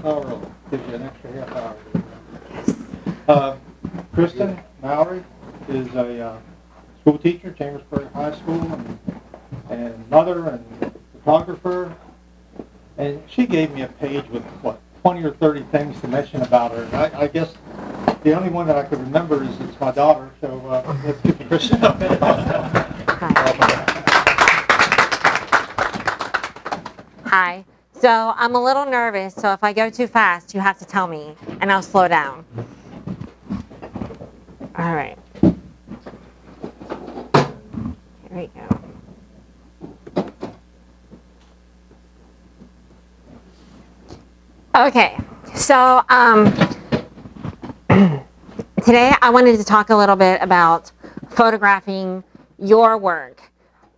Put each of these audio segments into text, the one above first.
hour early. Gives you an extra half hour. Kristen Mallory is a school teacher, Chambersburg High School, and mother and photographer. And she gave me a page with, what, 20 or 30 things to mention about her. And I guess the only one that I could remember is it's my daughter. So let's give Kristen a minute. Hi. So I'm a little nervous, so if I go too fast, you have to tell me, and I'll slow down. All right. Here we go. Okay, so today I wanted to talk a little bit about photographing your work.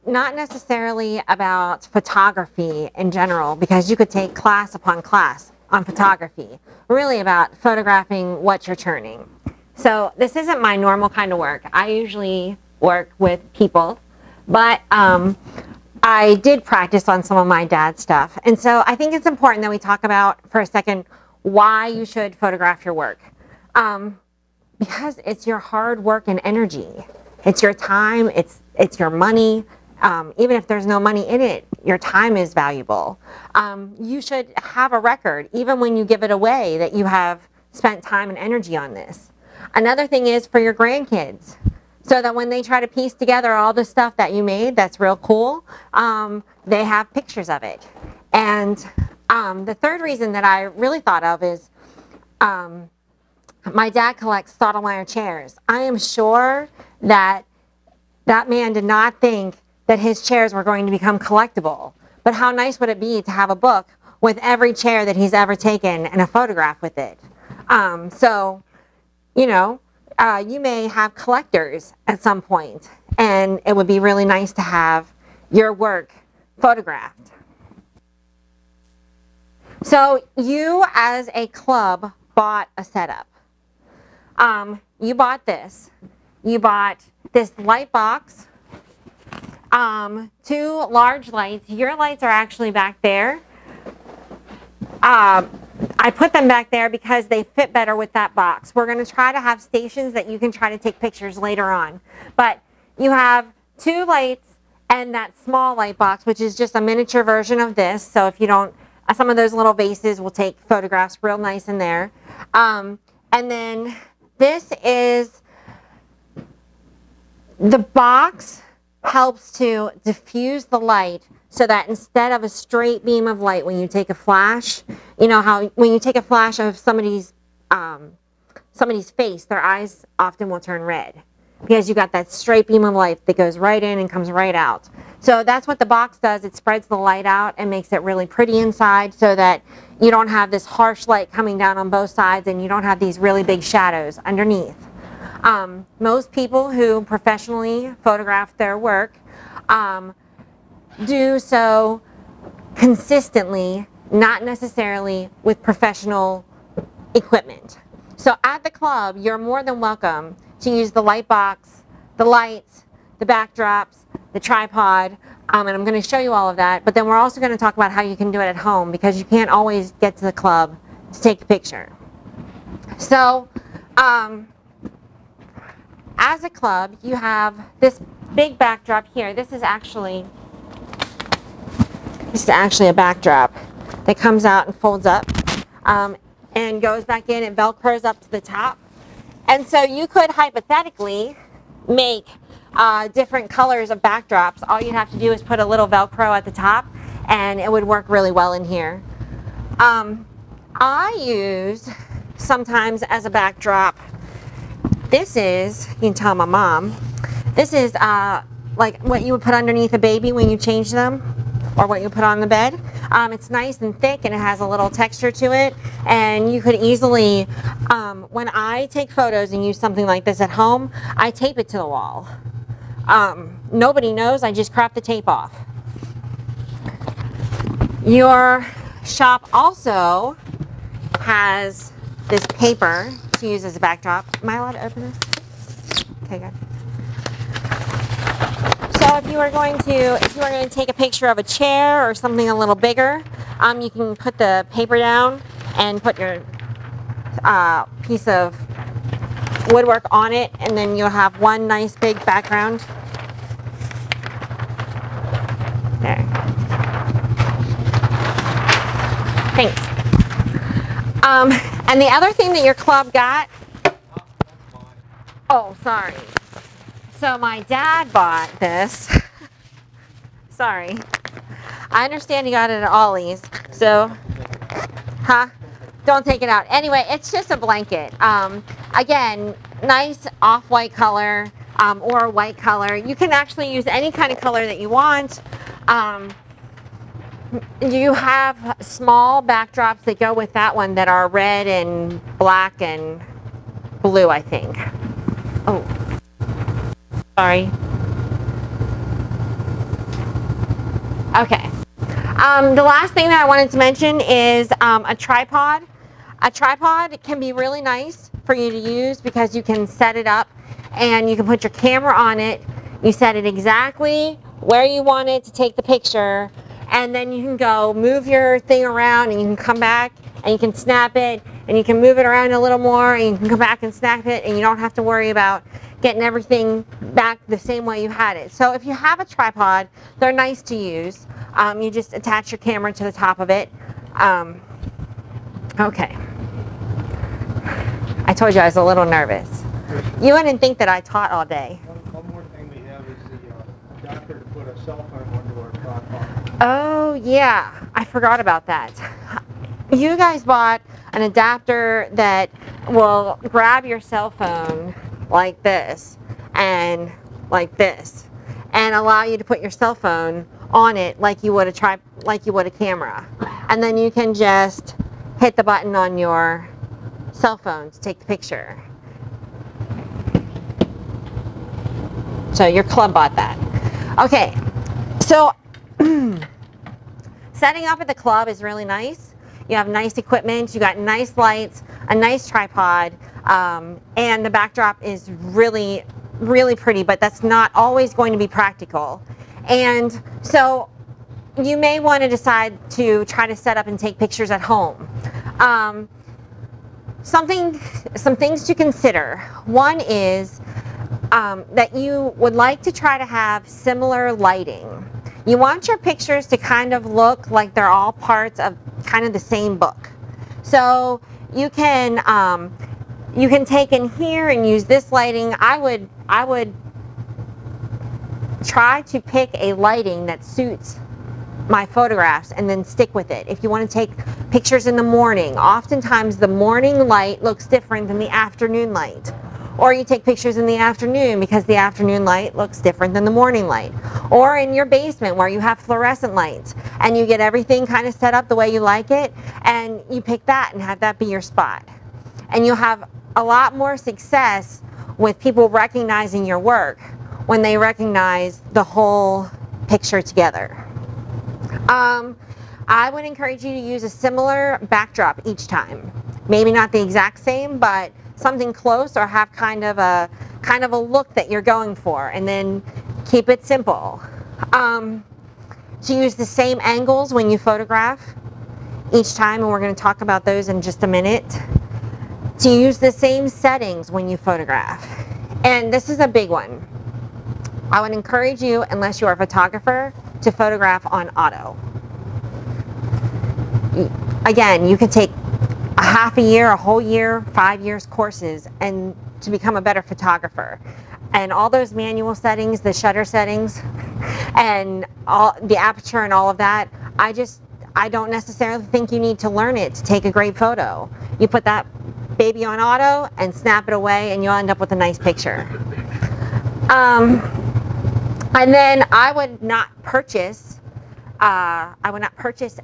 Not necessarily about photography in general, because you could take class upon class on photography. Really about photographing what you're turning. So this isn't my normal kind of work. I usually work with people, but I did practice on some of my dad's stuff. And so I think it's important that we talk about for a second why you should photograph your work. Because it's your hard work and energy. It's your time, it's your money. Even if there's no money in it, your time is valuable. You should have a record, even when you give it away, that you have spent time and energy on this. Another thing is for your grandkids, so that when they try to piece together all the stuff that you made that's real cool, they have pictures of it. And the third reason that I really thought of is my dad collects Stottlemyre chairs. I am sure that that man did not think that his chairs were going to become collectible. But how nice would it be to have a book with every chair that he's ever taken and a photograph with it? So, you know, you may have collectors at some point, and it would be really nice to have your work photographed. So you as a club bought a setup. You bought this. You bought this light box, 2 large lights. Your lights are actually back there. I put them back there because they fit better with that box. We're going to try to have stations that you can try to take pictures later on. But you have 2 lights and that small light box, which is just a miniature version of this. So if you don't, some of those little vases will take photographs real nice in there. And then this is the box. Helps to diffuse the light so that instead of a straight beam of light when you take a flash, you know how when you take a flash of somebody's face, their eyes often will turn red because you got that straight beam of light that goes right in and comes right out. So that's what the box does. It spreads the light out and makes it really pretty inside so that you don't have this harsh light coming down on both sides and you don't have these really big shadows underneath. Most people who professionally photograph their work do so consistently, not necessarily with professional equipment. So at the club, you're more than welcome to use the light box, the lights, the backdrops, the tripod, and I'm going to show you all of that. But then we're also going to talk about how you can do it at home because you can't always get to the club to take a picture. So, as a club, you have this big backdrop here. This is actually a backdrop that comes out and folds up and goes back in and velcros up to the top. And so you could hypothetically make different colors of backdrops. All you'd have to do is put a little velcro at the top and it would work really well in here. I use sometimes as a backdrop. This is, you can tell my mom, this is like what you would put underneath a baby when you change them, or what you put on the bed. It's nice and thick and it has a little texture to it, and you could easily, when I take photos and use something like this at home, I tape it to the wall. Nobody knows, I just crop the tape off. Your shop also has this paper to use as a backdrop. Am I allowed to open this? Okay, good. So if you were going to take a picture of a chair or something a little bigger, you can put the paper down and put your piece of woodwork on it, and then you'll have one nice big background. There. Thanks. And the other thing that your club got, oh, sorry. So my dad bought this. Sorry. I understand you got it at Ollie's. So, don't take it out. Anyway, it's just a blanket. Again, nice off-white color or white color. You can actually use any kind of color that you want. You have small backdrops that go with that one that are red and black and blue, I think. Oh, sorry. Okay. The last thing that I wanted to mention is a tripod. A tripod can be really nice for you to use because you can set it up and you can put your camera on it. You set it exactly where you want it to take the picture, and then you can go move your thing around and you can come back and you can snap it and you can move it around a little more and you can come back and snap it, and you don't have to worry about getting everything back the same way you had it. So if you have a tripod, they're nice to use. You just attach your camera to the top of it. Okay. I told you I was a little nervous. You wouldn't think that I taught all day. One more thing we have is the adapter to put a cell phone onto our tripod. Oh yeah, I forgot about that. You guys bought an adapter that will grab your cell phone like this and like this, and allow you to put your cell phone on it like you would a camera, and then you can just hit the button on your cell phone to take the picture. So your club bought that. Okay, so setting up at the club is really nice. You have nice equipment, you got nice lights, a nice tripod, and the backdrop is really, really pretty, but that's not always going to be practical. And so you may want to decide to try to set up and take pictures at home. Some things to consider. One is that you would like to try to have similar lighting. You want your pictures to kind of look like they're all parts of kind of the same book. So you can take in here and use this lighting. I would try to pick a lighting that suits my photographs and then stick with it. If you want to take pictures in the morning, oftentimes the morning light looks different than the afternoon light. Or you take pictures in the afternoon because the afternoon light looks different than the morning light. Or in your basement where you have fluorescent lights and you get everything kind of set up the way you like it, and you pick that and have that be your spot. And you'll have a lot more success with people recognizing your work when they recognize the whole picture together. I would encourage you to use a similar backdrop each time. Maybe not the exact same, but something close, or have kind of a look that you're going for, and then keep it simple. To use the same angles when you photograph each time, and we're going to talk about those in just a minute. To use the same settings when you photograph. And this is a big one. I would encourage you, unless you're a photographer, to photograph on auto. Again, you could take a half a year, a whole year, 5 years courses and to become a better photographer. And all those manual settings, the shutter settings, and all the aperture and all of that, I don't necessarily think you need to learn it to take a great photo. You put that baby on auto and snap it away and you'll end up with a nice picture. And then I would not purchase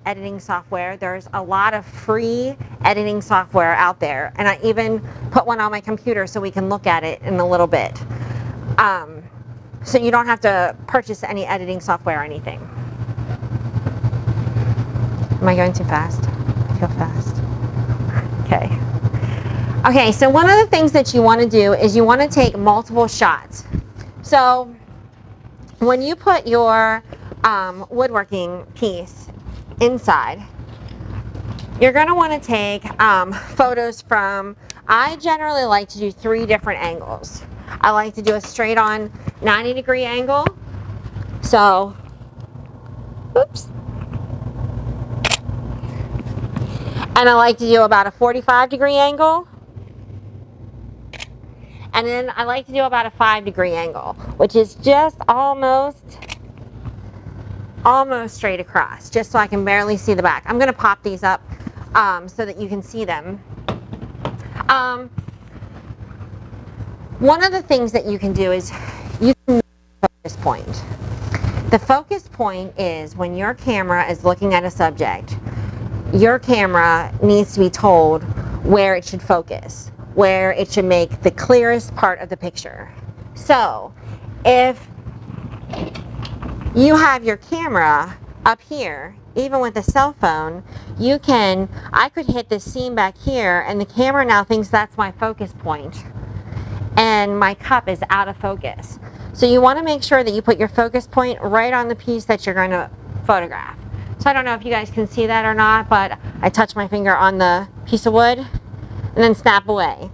editing software. There's a lot of free editing software out there, and I even put one on my computer so we can look at it in a little bit. So you don't have to purchase any editing software or anything. Am I going too fast? I feel fast. Okay. Okay, so one of the things that you want to do is you want to take multiple shots. So when you put your woodworking piece inside, you're going to want to take photos from, I generally like to do 3 different angles. I like to do a straight on 90-degree angle. So, oops. And I like to do about a 45-degree angle. And then I like to do about a 5-degree angle, which is just almost straight across, just so I can barely see the back. I'm going to pop these up so that you can see them. One of the things that you can do is you can move the focus point. The focus point is when your camera is looking at a subject, your camera needs to be told where it should focus, where it should make the clearest part of the picture. So if you have your camera up here, even with a cell phone, I could hit this seam back here and the camera now thinks that's my focus point and my cup is out of focus. So you want to make sure that you put your focus point right on the piece that you're going to photograph. So I don't know if you guys can see that or not, but I touch my finger on the piece of wood and then snap away.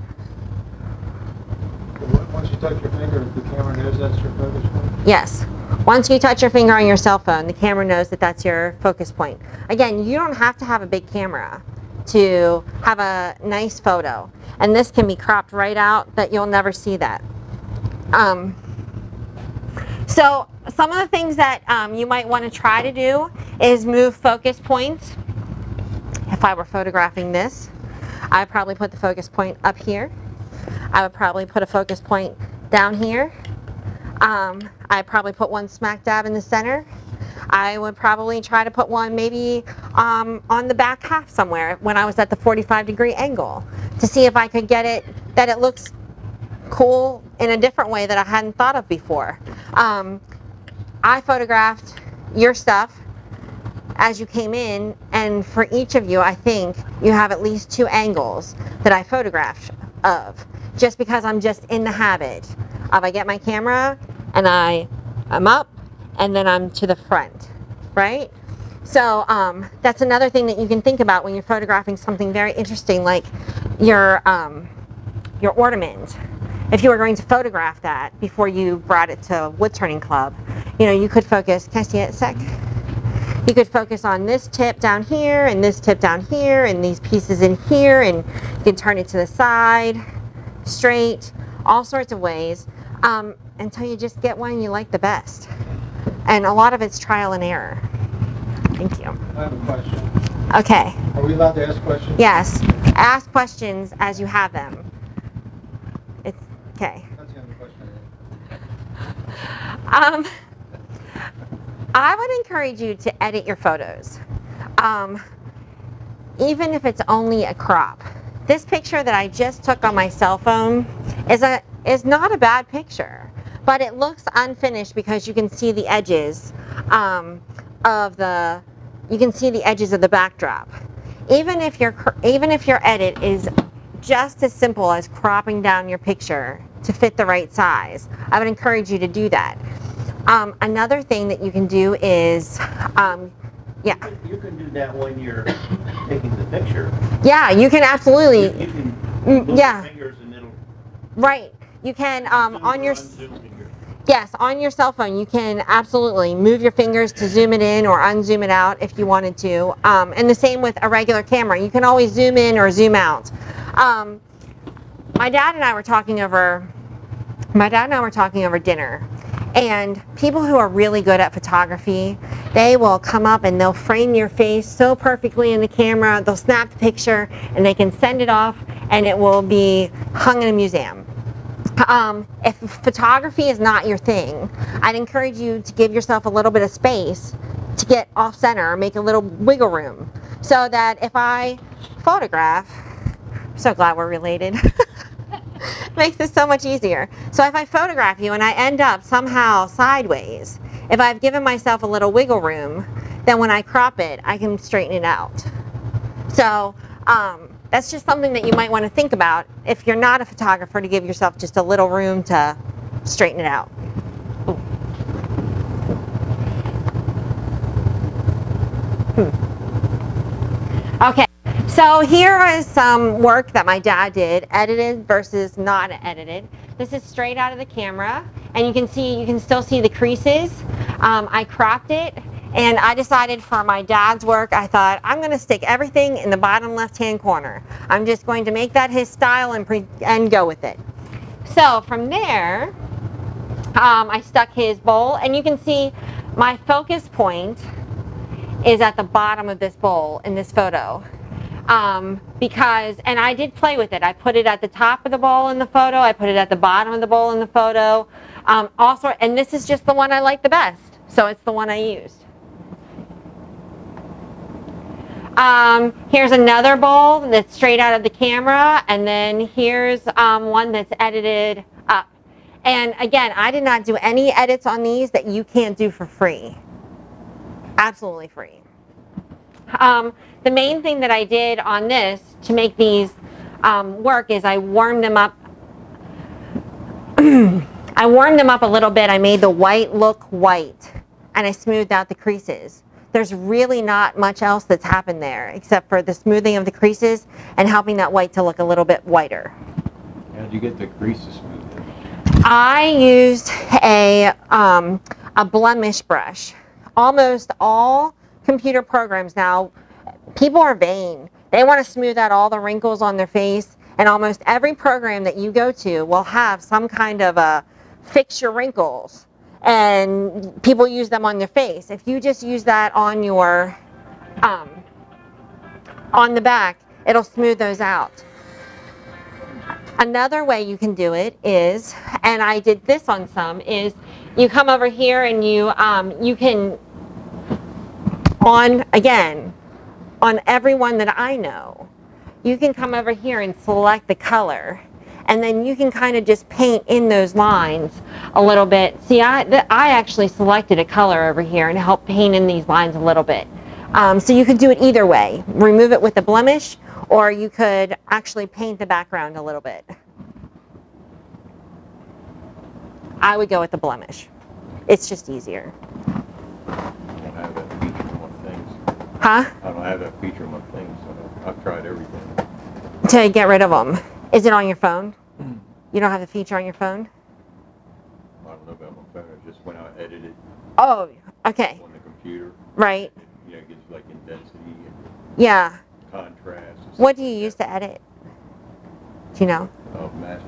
Once you touch your finger, the camera knows that's your focus point? Yes. Once you touch your finger on your cell phone, the camera knows that that's your focus point. Again, you don't have to have a big camera to have a nice photo. And this can be cropped right out that you'll never see that. So some of the things that you might want to try to do is move focus points. If I were photographing this, I would probably put the focus point up here. I would probably put a focus point down here. I'd probably put one smack dab in the center. I would probably try to put one maybe on the back half somewhere when I was at the 45-degree angle to see if I could get it that it looks cool in a different way that I hadn't thought of before. I photographed your stuff as you came in, and for each of you, I think you have at least 2 angles that I photographed of, just because I'm just in the habit of I get my camera and I'm up and then I'm to the front, right? So that's another thing that you can think about when you're photographing something very interesting like your ornament. If you were going to photograph that before you brought it to Wood Turning Club, you know, you could focus, can I see it a sec? You could focus on this tip down here and this tip down here and these pieces in here, and you can turn it to the side, straight, all sorts of ways, until you just get one you like the best. And a lot of it's trial and error. Thank you. I have a question. Okay. Are we allowed to ask questions? Yes. Ask questions as you have them. It's okay. That's the only question I would encourage you to edit your photos, even if it's only a crop. This picture that I just took on my cell phone is not a bad picture, but it looks unfinished because you can see the edges of the backdrop. Even if your edit is just as simple as cropping down your picture to fit the right size, I would encourage you to do that. Another thing that you can do is, yeah. You can do that when you're taking the picture. Yeah, you can absolutely. You can move yeah. your fingers and it'll Right. You can on your zoom finger. yes, on your cell phone you can absolutely move your fingers to zoom it in or unzoom it out if you wanted to. And the same with a regular camera. You can always zoom in or zoom out. My dad and I were talking over dinner. And people who are really good at photography, they will come up and they'll frame your face so perfectly in the camera, they'll snap the picture and they can send it off and it will be hung in a museum. If photography is not your thing, I'd encourage you to give yourself a little bit of space to get off center, make a little wiggle room, so that if I photograph, I'm so glad we're related. Makes this so much easier. So if I photograph you and I end up somehow sideways, if I've given myself a little wiggle room, then when I crop it, I can straighten it out. So that's just something that you might want to think about if you're not a photographer, to give yourself just a little room to straighten it out. Okay, So here is some work that my dad did, edited versus not edited. This is straight out of the camera, and you can still see the creases. I cropped it, and I decided for my dad's work, I thought, I'm going to stick everything in the bottom left-hand corner. I'm just going to make that his style and go with it. So from there, I stuck his bowl, and you can see my focus point is at the bottom of this bowl in this photo. And I did play with it. I put it at the top of the bowl in the photo. I put it at the bottom of the bowl in the photo. And this is just the one I like the best. So it's the one I used. Here's another bowl that's straight out of the camera. And then here's one that's edited up. And again, I did not do any edits on these that you can't do for free. Absolutely free. The main thing that I did on this to make these work is I warmed them up. I warmed them up a little bit. I made the white look white, and I smoothed out the creases. There's really not much else that's happened there except for the smoothing of the creases and helping that white to look a little bit whiter. How did you get the creases smoothed? I used a blemish brush. Almost all computer programs now, people are vain. They want to smooth out all the wrinkles on their face, and almost every program that you go to will have some kind of a fix your wrinkles, and people use them on their face. If you just use that on your on the back, it'll smooth those out. Another way you can do it is, and I did this on some, is you come over here and you can, on everyone that I know, you can come over here and select the color, and then you can kind of just paint in those lines a little bit. See, I actually selected a color over here and helped paint in these lines a little bit. So you could do it either way. Remove it with a blemish, or you could actually paint the background a little bit. I would go with the blemish. It's just easier. I don't have that feature on my things. Huh? I don't have that feature on my things, so I've tried everything. To get rid of them. Is it on your phone? You don't have the feature on your phone? I don't know about my phone. I just went out and edited Oh, okay. on the computer. Right. You know, it gives like intensity and Yeah. contrast. And What stuff do you like use to edit? Do you know? that. Master.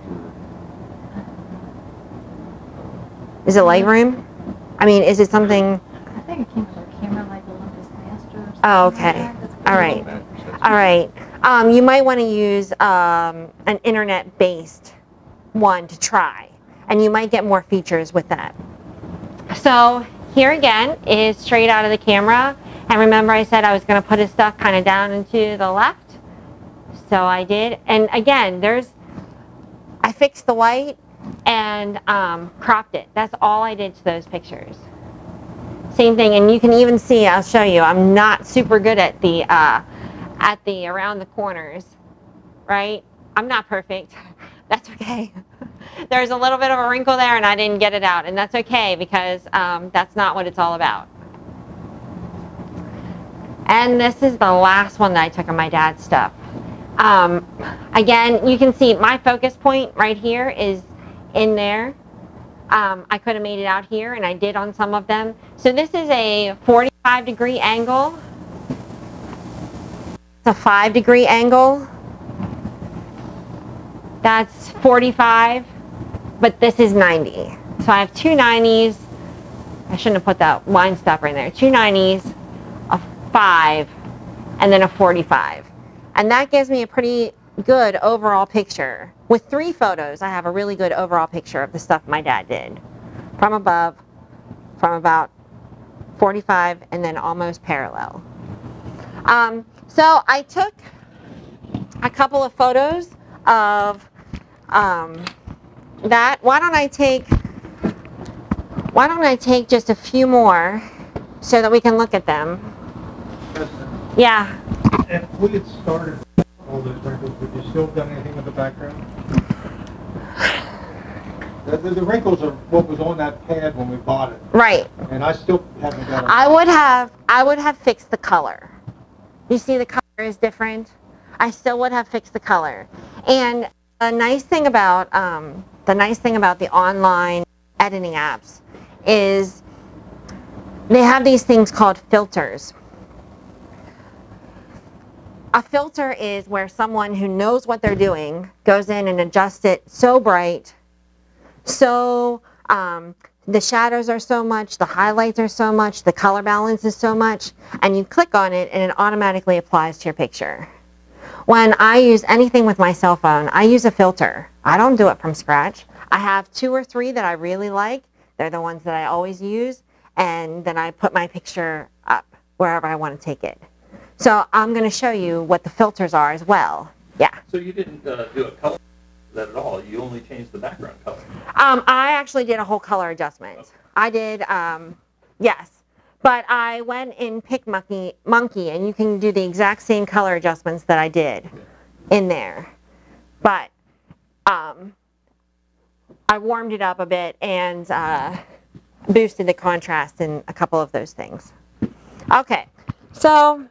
Is it Lightroom? I mean, is it something? I think it came with our camera, like Olympus Master or something. Oh, like okay. that. That's All pretty right. cool. All right. You might want to use an internet-based one to try, and you might get more features with that. So here again is straight out of the camera, and remember I said I was going to put his stuff kind of down and to the left, so I did. And again, I fixed the white and cropped it. That's all I did to those pictures. Same thing, and you can even see, I'll show you, I'm not super good at the around the corners, right? I'm not perfect. That's okay. There's a little bit of a wrinkle there and I didn't get it out, and that's okay because that's not what it's all about. And this is the last one that I took of my dad's stuff. Again, you can see my focus point right here is in there. I could have made it out here, and I did on some of them. So this is a 45-degree angle. It's a 5-degree angle. That's 45, but this is 90. So I have two 90s. I shouldn't have put that line stopper in there. Two 90s, a 5, and then a 45. And that gives me a pretty good overall picture. With 3 photos, I have a really good overall picture of the stuff my dad did. From above, from about 45, and then almost parallel. So I took a couple of photos of that. Why don't I take just a few more so that we can look at them? Yeah. If we had started all those wrinkles, would you still have done anything with the background? The wrinkles are what was on that pad when we bought it. Right. And I still haven't got them. I would have fixed the color. You see the color is different. I still would have fixed the color. And the nice thing about the online editing apps is they have these things called filters. A filter is where someone who knows what they're doing goes in and adjusts it so bright, so the shadows are so much, the highlights are so much, the color balance is so much, and you click on it and it automatically applies to your picture. When I use anything with my cell phone, I use a filter. I don't do it from scratch. I have 2 or 3 that I really like. They're the ones that I always use, and then I put my picture up wherever I want to take it. So I'm going to show you what the filters are as well. Yeah. So you didn't do a color that at all. You only changed the background color. I actually did a whole color adjustment. Okay. I did, yes. But I went in Picmonkey, and you can do the exact same color adjustments that I did in there. But I warmed it up a bit and boosted the contrast in a couple of those things. Okay, so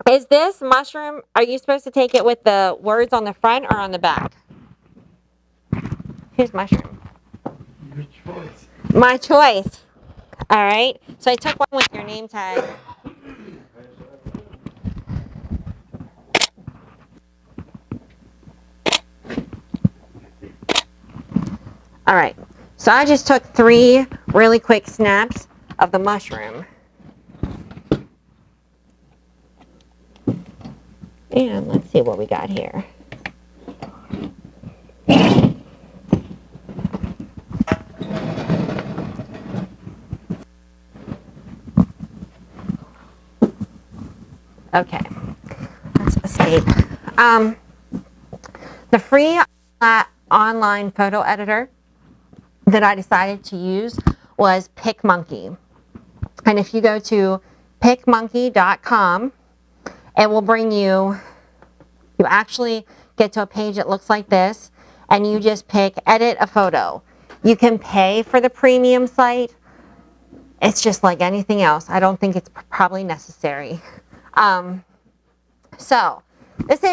is this mushroom, are you supposed to take it with the words on the front or on the back? Here's mushroom. Your choice. My choice. All right. So I took one with your name tag. All right. So I just took 3 really quick snaps of the mushroom. And let's see what we got here. Okay, let's escape. The free online photo editor that I decided to use was Picmonkey. And if you go to picmonkey.com, it will bring you actually get to a page that looks like this, and you just pick edit a photo. You can pay for the premium site. It's just like anything else. I don't think it's probably necessary. So this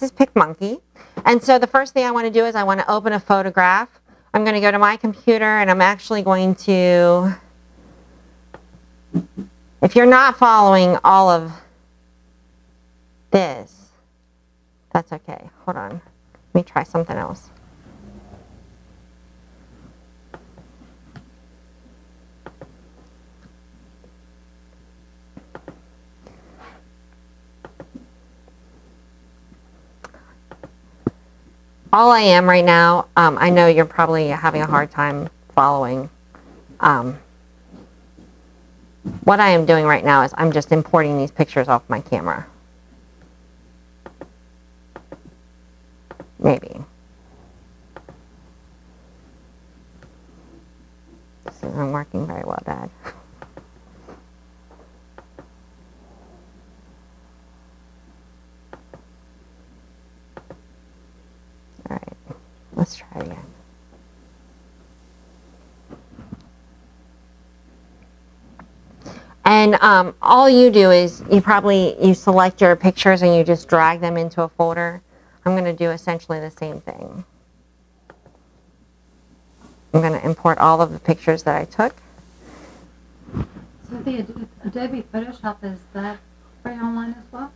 is Picmonkey, and so the first thing I want to do is I want to open a photograph. I'm going to go to my computer, and I'm actually going to, if you're not following all of this, that's okay. Hold on, let me try something else. All I am right now, I know you're probably having a hard time following. What I am doing right now is I'm just importing these pictures off my camera. Maybe. This isn't working very well, Dad. All right, let's try it again. And all you do is you select your pictures and you just drag them into a folder. I'm going to do essentially the same thing. I'm going to import all of the pictures that I took. So the Adobe Photoshop, is that free online as well?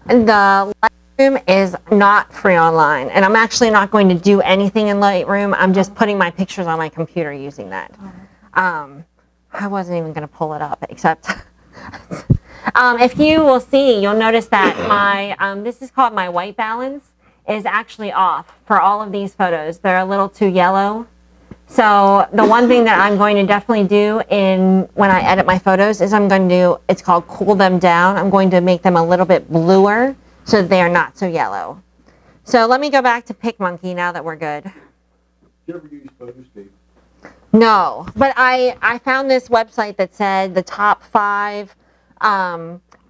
The Lightroom is not free online, and I'm actually not going to do anything in Lightroom. I'm just putting my pictures on my computer using that. I wasn't even going to pull it up, except if you will see, you'll notice that my this is called my white balance is actually off for all of these photos. They're a little too yellow. So the one thing that I'm going to definitely do when I edit my photos is I'm going to do, it's called cool them down. I'm going to make them a little bit bluer so that they are not so yellow. So let me go back to Picmonkey now that we're good. Did you ever use Photoscape? No, but I found this website that said the top 5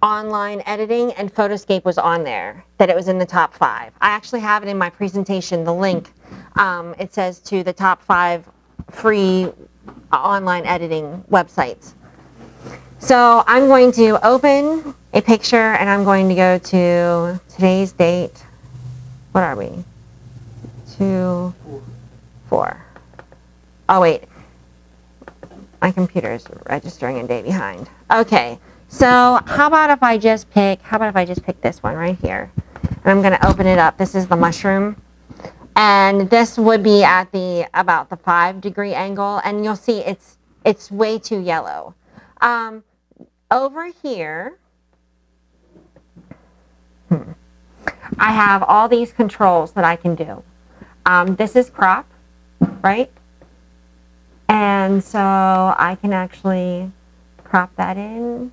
online editing, and Photoscape was on there, that it was in the top 5. I actually have it in my presentation, the link. It says to the top 5 free online editing websites. So I'm going to open a picture and I'm going to go to today's date. What are we? 2, 4. Oh wait, my computer is registering a day behind. Okay, so how about if I just pick this one right here, and I'm going to open it up. This is the mushroom, and this would be at about the 5-degree angle, and you'll see it's way too yellow. Over here, I have all these controls that I can do. This is crop, right? And so I can actually crop that in,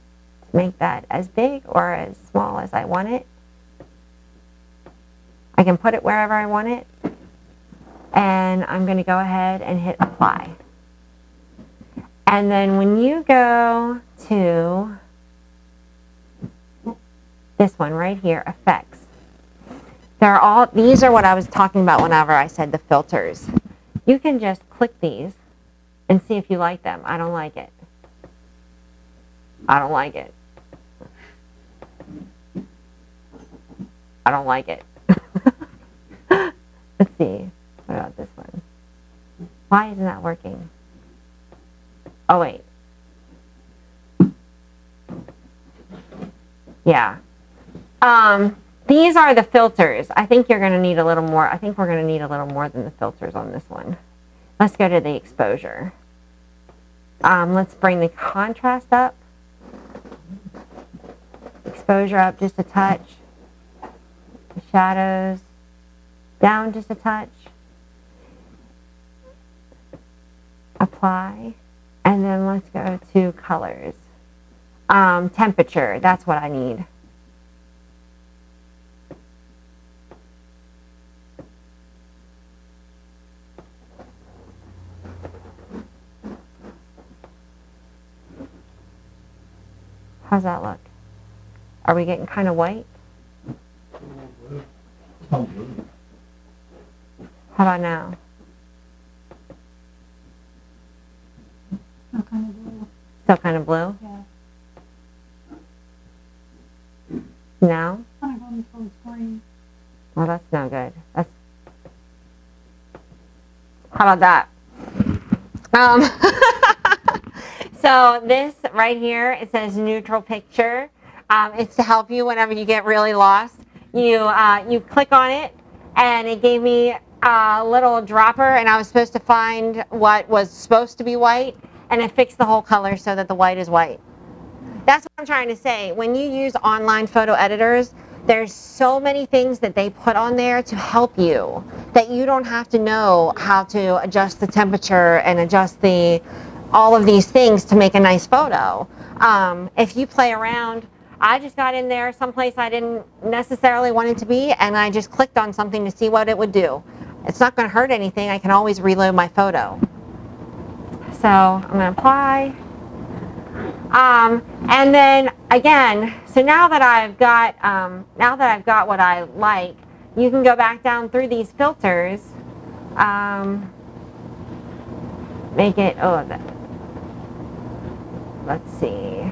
make that as big or as small as I want it. I can put it wherever I want it. And I'm going to go ahead and hit apply. And then when you go to this one right here, effects, these are what I was talking about whenever I said the filters. You can just click these and see if you like them. I don't like it. I don't like it. I don't like it. Let's see. What about this one? Why isn't that working? Oh, wait. Yeah. These are the filters. I think you're going to need a little more. I think we're going to need a little more than the filters on this one. Let's go to the exposure. Let's bring the contrast up. Exposure up just a touch. The shadows down just a touch. Apply. And then let's go to colors. Temperature, that's what I need. How's that look? Are we getting kind of white? How about now? Still kind of blue. Still kind of blue? Yeah. Now? Kind of going towards green. Well, that's no good. How about that? So this right here, it says neutral picture. It's to help you whenever you get really lost. You click on it, and it gave me a little dropper, and I was supposed to find what was supposed to be white, and it fixed the whole color so that the white is white. That's what I'm trying to say. When you use online photo editors, there's so many things that they put on there to help you that you don't have to know how to adjust the temperature and adjust all of these things to make a nice photo. If you play around, I just got in there someplace I didn't necessarily want it to be, and I just clicked on something to see what it would do. It's not going to hurt anything. I can always reload my photo. So I'm going to apply. And then again, so now that I've got what I like, you can go back down through these filters. Make it, let's see.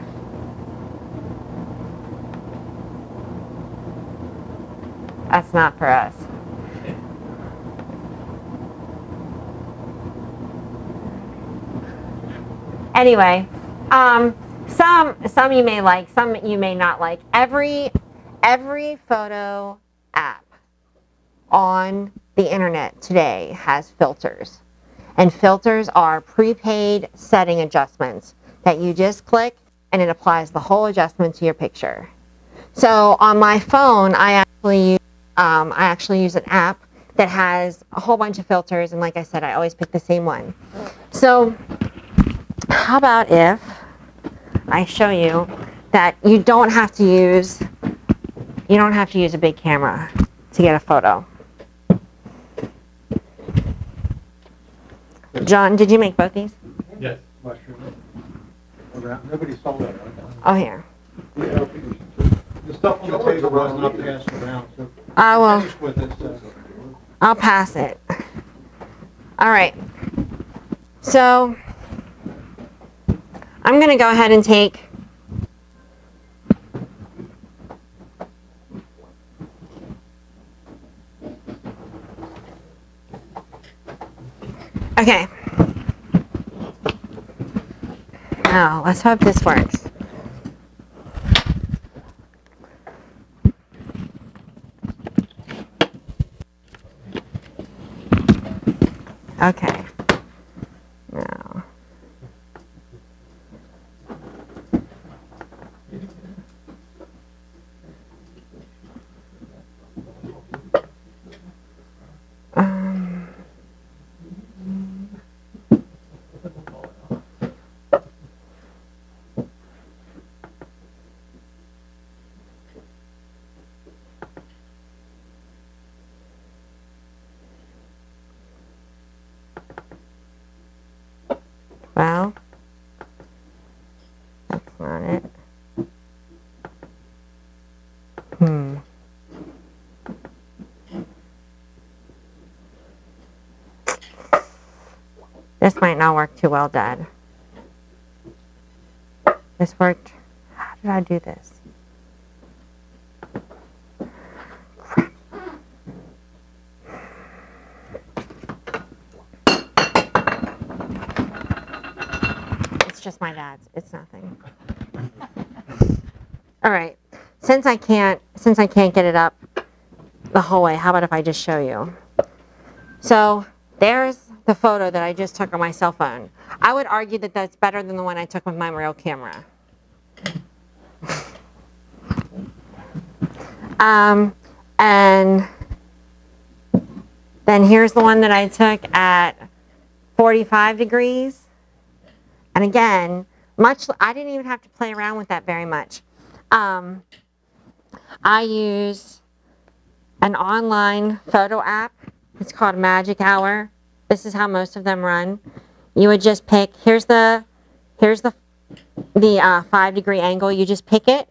That's not for us. Anyway, some you may like, some you may not like. Every photo app on the internet today has filters. And filters are prepaid setting adjustments that you just click and it applies the whole adjustment to your picture. So on my phone, I actually use an app that has a whole bunch of filters, and like I said, I always pick the same one. So how about if I show you that you don't have to use a big camera to get a photo. John, did you make both these? Yes. Mushroom. Around. Nobody saw that. Right? Oh, here. The stuff on the table wasn't up to ask around, so I will. finish with it. So. I'll pass it. All right. So I'm going to go ahead and take Okay. Now, let's hope this works. Okay. Now. Well, that's not it. This might not work too well, Dad. This worked. How did I do this? It's just my dad's. It's nothing. All right. Since I can't get it up the whole way, how about if I just show you? So there's the photo that I just took on my cell phone. I would argue that that's better than the one I took with my real camera. And then here's the one that I took at 45 degrees. And again, I didn't even have to play around with that very much. I use an online photo app. It's called Magic Hour. This is how most of them run. You would just pick, here's the 5-degree angle. You just pick it.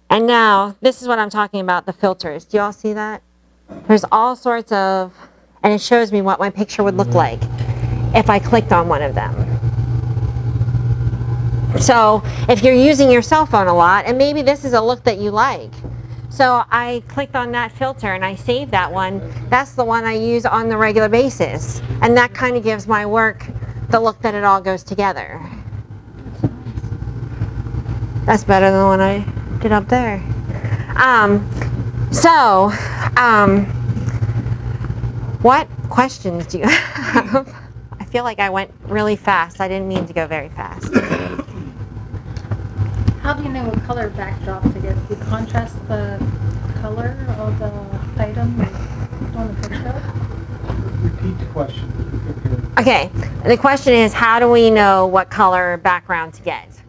And now, this is what I'm talking about, the filters. Do you all see that? There's all sorts of, and it shows me what my picture would look like if I clicked on one of them. So, if you're using your cell phone a lot, and maybe this is a look that you like. So I clicked on that filter and I saved that one. That's the one I use on the regular basis. And that kind of gives my work the look that it all goes together. That's better than the one I did up there. What questions do you have? I feel like I went really fast. I didn't mean to go very fast. How do you know what color backdrop to get? Do you contrast the color of the item on the picture? Repeat the question. Okay, the question is, how do we know what color background to get?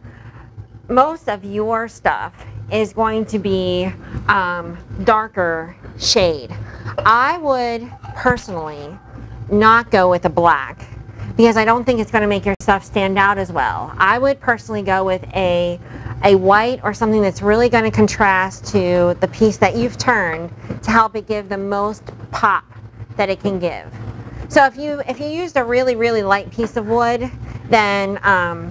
Most of your stuff is going to be darker shade. I would personally not go with a black because I don't think it's going to make your stuff stand out as well. I would personally go with a white or something that's really going to contrast to the piece that you've turned to help it give the most pop that it can give. So if you used a really, really light piece of wood, then a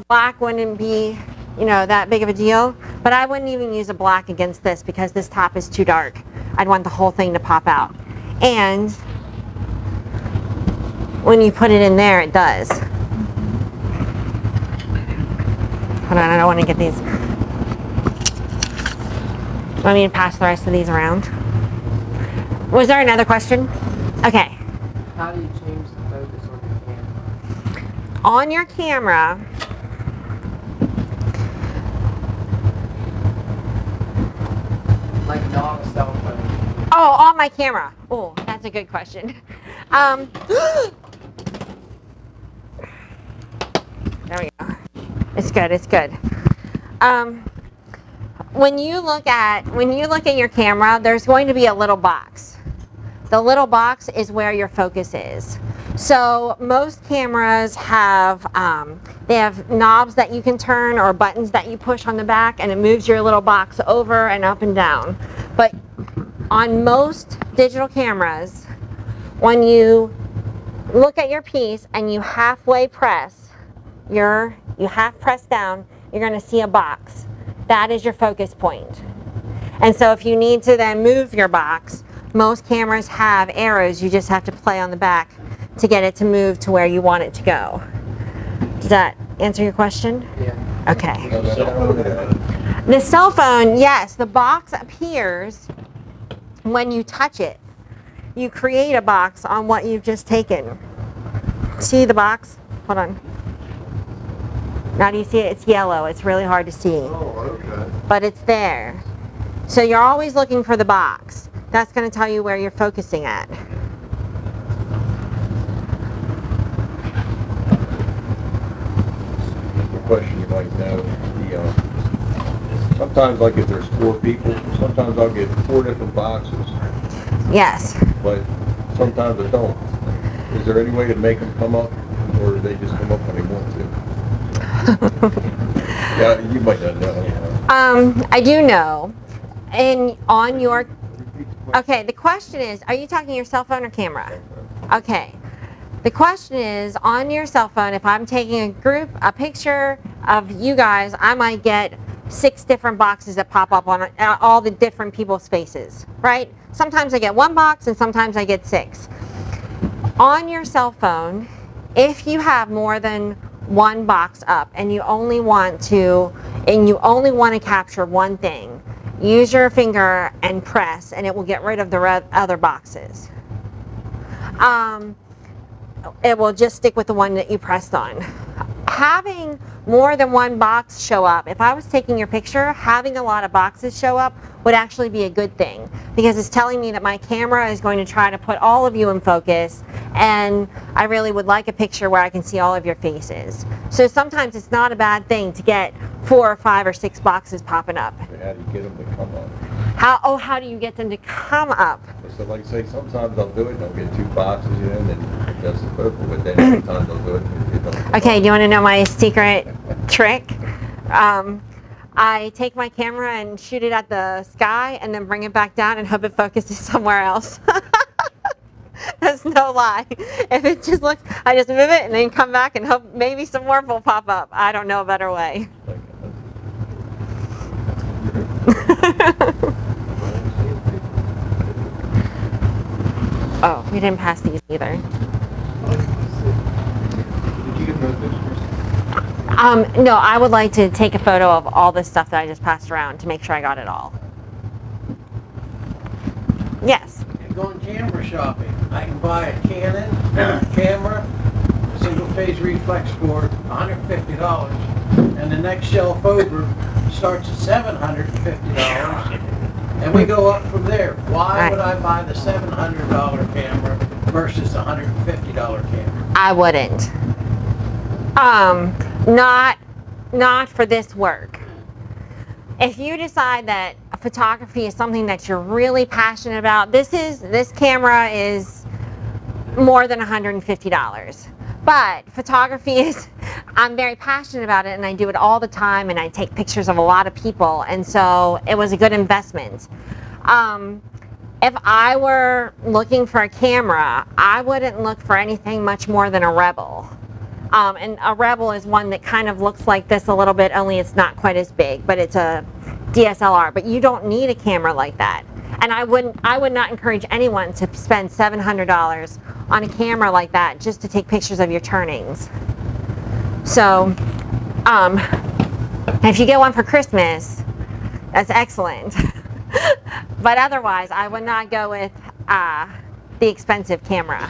black wouldn't be, that big of a deal. But I wouldn't even use a black against this because this top is too dark. I'd want the whole thing to pop out. And when you put it in there, it does. Hold on, I don't want to get these. Want me to pass the rest of these around? Was there another question? Okay. How do you change the focus on your camera? On your camera, Like not a cell phone. oh, on my camera. Oh, that's a good question. There we go. It's good. It's good. When you look at your camera, there's going to be a little box. The little box is where your focus is. So most cameras have they have knobs that you can turn or buttons that you push on the back, and it moves your little box over and up and down. But on most digital cameras, when you look at your piece and you halfway press, you half press down, you're going to see a box. That is your focus point. And so if you need to then move your box, most cameras have arrows. You just have to play on the back to get it to move to where you want it to go. Does that answer your question? Yeah. Okay. The cell phone, yes, the box appears when you touch it. You create a box on what you've just taken. See the box? Hold on. Now do you see it? It's yellow. It's really hard to see. Oh, okay. But it's there. So you're always looking for the box. That's going to tell you where you're focusing at. The question you might know, sometimes like if there's 4 people, sometimes I'll get 4 different boxes, Yes. but sometimes I don't. Is there any way to make them come up, or do they just come up when they want to? Yeah, you might not know. I do know. And on your, okay, the question is, are you talking your cell phone or camera? Okay. The question is, on your cell phone, if I'm taking a picture of you guys, I might get 6 different boxes that pop up on all the different people's faces, right? Sometimes I get 1 box and sometimes I get 6. On your cell phone, if you have more than 1 box up and you only want to capture one thing, use your finger and press and it will get rid of the other boxes. It will just stick with the one that you pressed on. Having more than 1 box show up, if I was taking your picture, having a lot of boxes show up would actually be a good thing, because it's telling me that my camera is going to try to put all of you in focus, and I really would like a picture where I can see all of your faces. So sometimes it's not a bad thing to get 4 or 5 or 6 boxes popping up. How do you get them to come up? How do you get them to come up? So like say, sometimes I'll do it and I'll get 2 boxes in and adjust the purple, but then sometimes I'll do it and it don't come Okay, up. do you want to know my secret trick? I take my camera and shoot it at the sky and then bring it back down and hope it focuses somewhere else. That's no lie. If it just looks, I just move it and then come back and hope maybe some more will pop up. I don't know a better way. Oh, we didn't pass these either. Did you get those pictures? No, I would like to take a photo of all this stuff that I just passed around to make sure I got it all. Yes. And going camera shopping, I can buy a Canon camera, a single-phase reflex for $150, and the next shelf over starts at $750, and we go up from there. Why would I buy the $700 camera versus a $150 camera? I wouldn't. Not for this work. If you decide that photography is something that you're really passionate about, this camera is more than $150. But photography is, I'm very passionate about it and I do it all the time and I take pictures of a lot of people, and so it was a good investment. If I were looking for a camera, I wouldn't look for anything much more than a Rebel. And a Rebel is one that kind of looks like this a little bit, only it's not quite as big, but it's a DSLR. But you don't need a camera like that. And I would not encourage anyone to spend $700 on a camera like that just to take pictures of your turnings. So, if you get one for Christmas, that's excellent. But otherwise, I would not go with the expensive camera.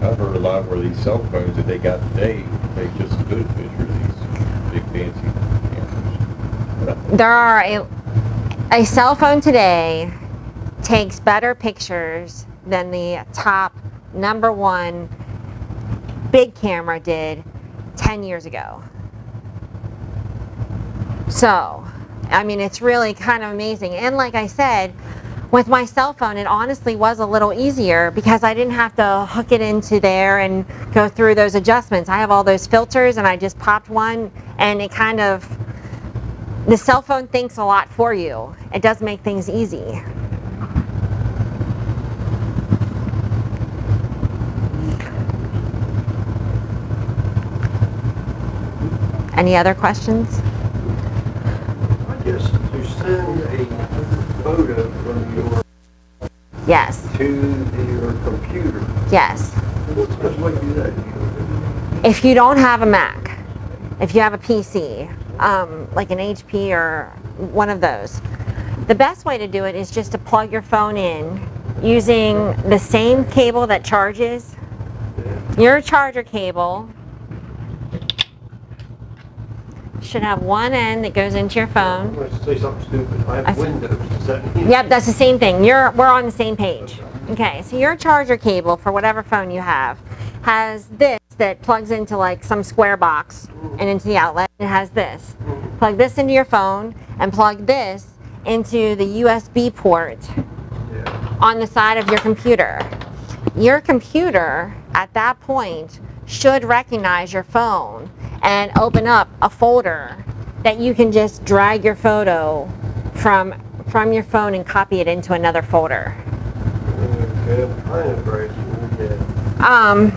I've heard a lot where these cell phones that they got today take just as good a picture of these big fancy cameras. There are a cell phone today takes better pictures than the top #1 big camera did 10 years ago. So, I mean, it's really kind of amazing. And like I said, with my cell phone, it honestly was a little easier because I didn't have to hook it into there and go through those adjustments. I have all those filters and I just popped one, and it kind of, the cell phone thinks a lot for you. It does make things easy. Any other questions? I guess to send a photo from your Yes. to your computer. Yes. What's the best way to do that? If you don't have a Mac, if you have a PC, like an HP or one of those, the best way to do it is just to plug your phone in using the same cable that charges. Your charger cable should have one end that goes into your I'm phone. going to say something stupid. I have Windows. Does that mean? Yep, that's the same thing. We're on the same page. Okay, so your charger cable for whatever phone you have has this that plugs into like some square box and into the outlet. It has this. Plug this into your phone and plug this into the USB port on the side of your computer. Your computer at that point should recognize your phone and open up a folder that you can just drag your photo from your phone and copy it into another folder. Okay, I'm kind of great. Yeah.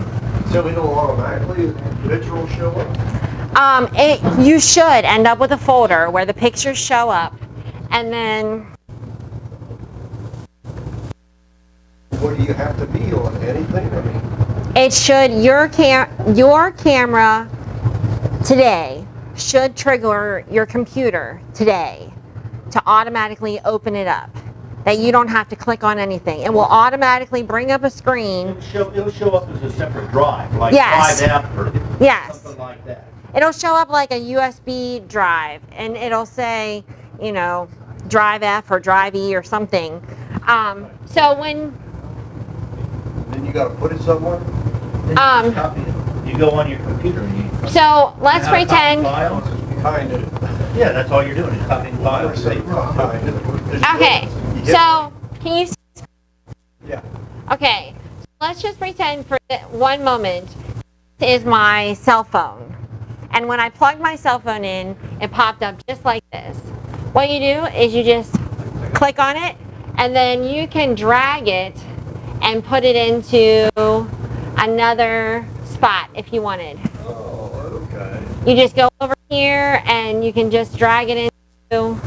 So it'll automatically, the picture will show up? You should end up with a folder where the pictures show up, and then What do you have to be on? Anything? I mean, it should, your camera today should trigger your computer today to automatically open it up. That you don't have to click on anything. It will automatically bring up a screen. It'll show up as a separate drive, like Yes. Drive F or Yes. something like that. It'll show up like a USB drive, and it'll say, you know, Drive F or Drive E or something. So when then you got to put it somewhere? Then you just copy it. You go on your computer and you. so let's you have pretend. Files. Kind of. Yeah, that's all you're doing is copying files. Kind of. Okay, so can you? Yeah. Okay, so let's just pretend for one moment. This is my cell phone, and when I plugged my cell phone in, it popped up just like this. What you do is you just click on it, and then you can drag it and put it into another spot if you wanted. Oh, okay. You just go over here and you can just drag it into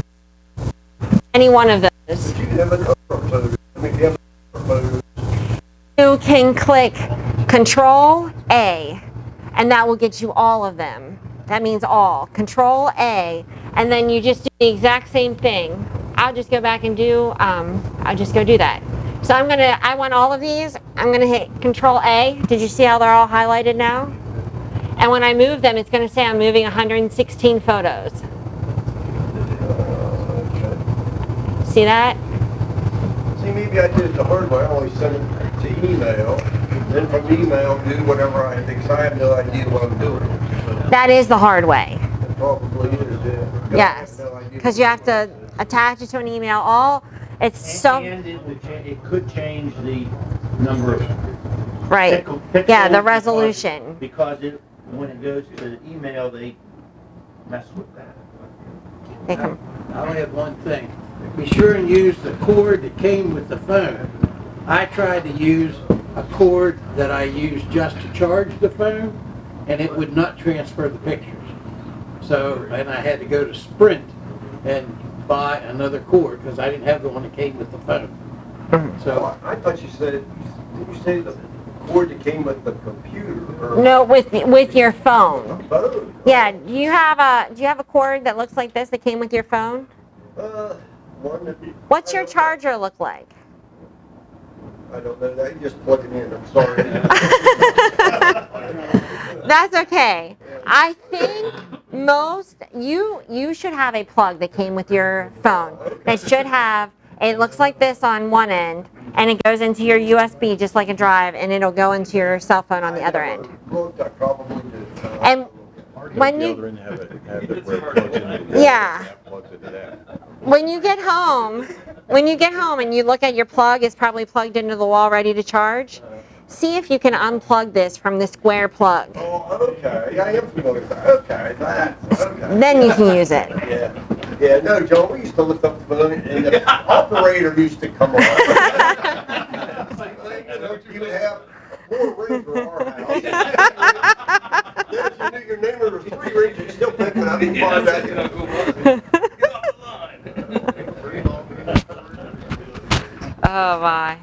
any one of those. But you have another photo. I mean, you have another photo. You can click Control A, and that will get you all of them. That means all. Control A, and then you just do the exact same thing. I'll just go back and do, I'll just go do that. So I want all of these. I'm gonna hit Control A. Did you see how they're all highlighted now? And when I move them, it's gonna say I'm moving 116 photos. See that? See, maybe I did it the hard way. I always send it to email. Then from email, do whatever I think. 'Cause I have no idea what I'm doing. That is the hard way. It probably is, yeah. 'Cause I Yes, have no idea. because you have to attach it to an email. And it could change the number of Right. pixels Yeah, the because- resolution. Because when it goes to the email, they mess with that. They can, I only have one thing. Be sure and use the cord that came with the phone. I tried to use a cord that I used just to charge the phone, and it would not transfer the pictures. So, and I had to go to Sprint and buy another cord because I didn't have the one that came with the phone. So, I thought you said, did you say the cord that came with the computer? Or no, with your phone. phone? Yeah. Do you have a cord that looks like this that came with your phone? One that, What's your charger look like? I don't know that. You just plug it in. I'm sorry. That's okay. I think you should have a plug that came with your phone. That should have, it looks like this on one end, and it goes into your USB just like a drive, and it'll go into your cell phone on the other end. Looked, I probably did. And when you, yeah, when you get home and you look at your plug, it's probably plugged into the wall ready to charge. See if you can unplug this from the square plug. Oh, okay. Yeah, I am familiar with that. Okay, that's okay. Then you can use it. Yeah. Yeah, no, Joe, we used to lift up the phone and the operator used to come on. You would have 4 rings for our house. Then if you knew your name, there were 3 rings, you'd still pick it up and find that. Oh my.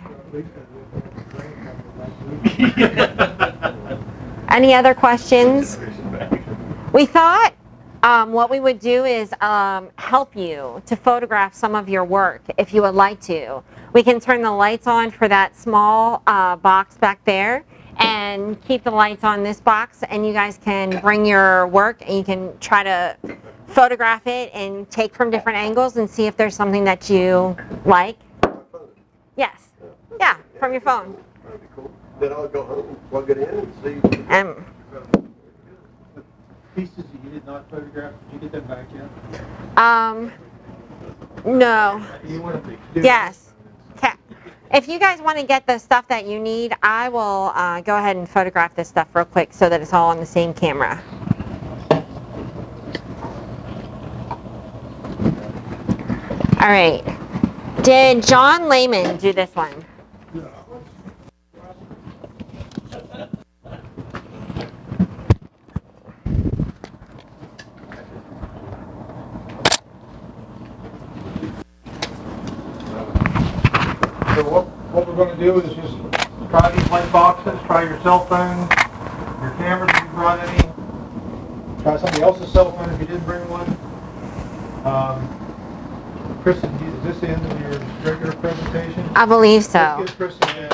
Any other questions? We thought what we would do is help you to photograph some of your work if you would like to. We can turn the lights on for that small box back there and keep the lights on this box, and you guys can bring your work and you can try to photograph it and take from different angles and see if there's something that you like. Yes. Yeah, from your phone. That'd be cool. Then I'll go home, plug it in and see. Pieces that you did not photograph, did you get them back yet? No. You want to do Yes. Okay. If you guys want to get the stuff that you need, I will go ahead and photograph this stuff real quick so that it's all on the same camera. All right. Did John Lehman do this one? So what we're going to do is just try these light boxes, try your cell phone, your cameras if you brought any, try somebody else's cell phone if you didn't bring one. Kristen, is this the end of your regular presentation? I believe so. Let's get Kristen in.